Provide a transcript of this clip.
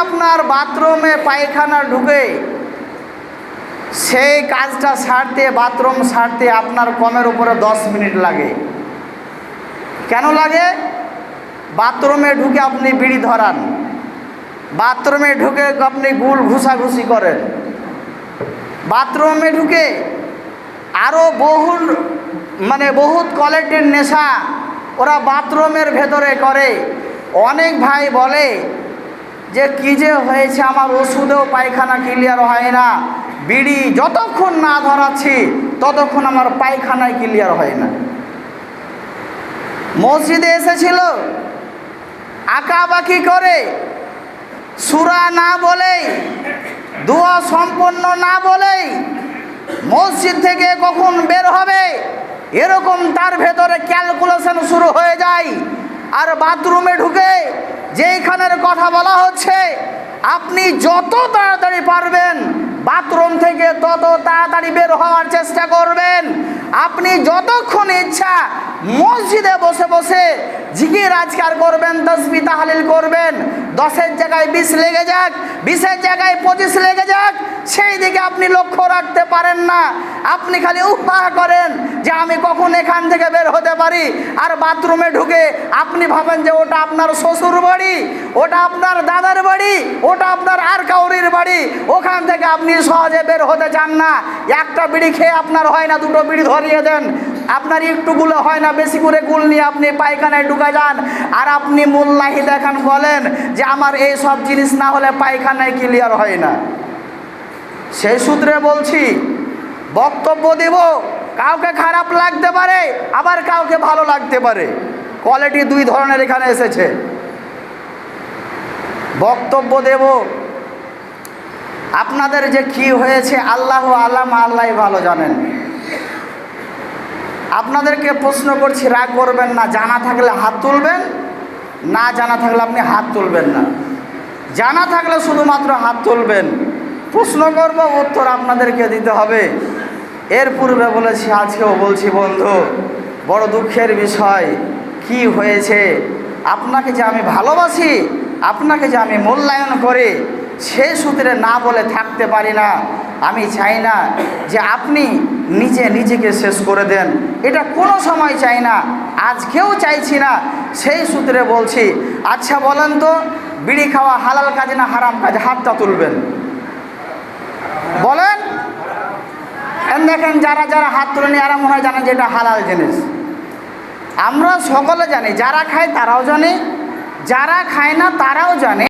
আপনার বাথরুমে পায়খানা ঢুকে সেই কাজটা সারতে, বাথরুম সারতে আপনার কমের উপরে 10 মিনিট লাগে। কেন লাগে? বাথরুমে ঢুকে আপনি বিড়ি ধরান, বাথরুমে ঢুকে আপনি গুল ঘুষাঘুষি করেন, বাথরুমে ঢুকে আরও বহুত কোয়ালিটির নেশা ওরা বাথরুমের ভেতরে করে। অনেক ভাই বলে যে কী যে হয়েছে, আমার ওষুধেও পায়খানা ক্লিয়ার হয় না, বিড়ি যতক্ষণ না ধরাচ্ছি ততক্ষণ আমার পায়খানায় ক্লিয়ার হয় না। মসজিদে এসেছিল, আঁকাবাকি করে, সূরা না বলেই, দোয়া সম্পন্ন না বলেই মসজিদ থেকে কখন বের হবে এরকম তার ভেতরে ক্যালকুলেশন শুরু হয়ে যায়। আর বাথরুমে ঢুকে যেইখানের কথা বলা হচ্ছে, আপনি যত তাড়াতাড়ি পারবেন বাথরুম থেকে তত তাড়াতাড়ি বের হওয়ার চেষ্টা করবেন। আপনি যতক্ষণ ইচ্ছা মসজিদে বসে বসে জিকির আজকার করবেন, তাসবিহ তাহলিল করবেন। 10-এর জায়গায় 20 লেগে যাক, 20-এর জায়গায় 25 লেগে যাক, সেই দিকে আপনি লক্ষ্য রাখতে পারেন না। আপনি খালি উপাহ করেন যে আমি কখন এখান থেকে বের হতে পারি। আর বাথরুমে ঢুকে আপনি ভাবেন যে ওটা আপনার শ্বশুর বাড়ি, ওটা আপনার দাদার বাড়ি, ওটা আপনার আর কাউরির বাড়ি, ওখান থেকে আপনি সহজে বের হতে চান না। একটা বিড়ি খেয়ে আপনার হয় না, দুটো বিড়ি ধরিয়ে দেন, আপনার একটুগুলো হয় না, বেশি করে গুল নিয়ে আপনি পায়খানায় ঢুকে যান। আর আপনি মোল্লাহি দেখান, বলেন যে আমার এই সব জিনিস না হলে পায়খানায় ক্লিয়ার হয় না। সেই সূত্রে বলছি, বক্তব্য দেব, কাউকে খারাপ লাগতে পারে, আবার কাউকে ভালো লাগতে পারে। কোয়ালিটি দুই ধরনের এখানে এসেছে। বক্তব্য দেব, আপনাদের যে কি হয়েছে আল্লাহ আলাম, আল্লাহ ভালো জানেন। আপনাদেরকে প্রশ্ন করছি, রাগ করবেন না। জানা থাকলে হাত তুলবেন, না জানা থাকলে আপনি হাত তুলবেন না। জানা থাকলে শুধুমাত্র হাত তুলবেন। প্রশ্ন করব, উত্তর আপনাদেরকে দিতে হবে। এর পূর্বে বলেছি, আজকেও বলছি, বন্ধু বড় দুঃখের বিষয়। কি হয়েছে, আপনাকে যে আমি ভালোবাসি, আপনাকে যে আমি মূল্যায়ন করি, সেই সূত্রে না বলে থাকতে পারি না। আমি চাই না যে আপনি নিজেকে শেষ করে দেন, এটা কোনো সময় চাই না, আজকেও চাইছি না। সেই সূত্রে বলছি, আচ্ছা বলেন তো, বিড়ি খাওয়া হালাল কাজ না হারাম কাজ? হাতটা তুলবেন, বলেন। দেখেন, যারা যারা হাত তুলে নিয়ে, এরা মনে হয় জানেন যে এটা হালাল জিনিস। আমরা সকলে জানি, যারা খায় তারাও জানে, যারা খায় না তারাও জানে।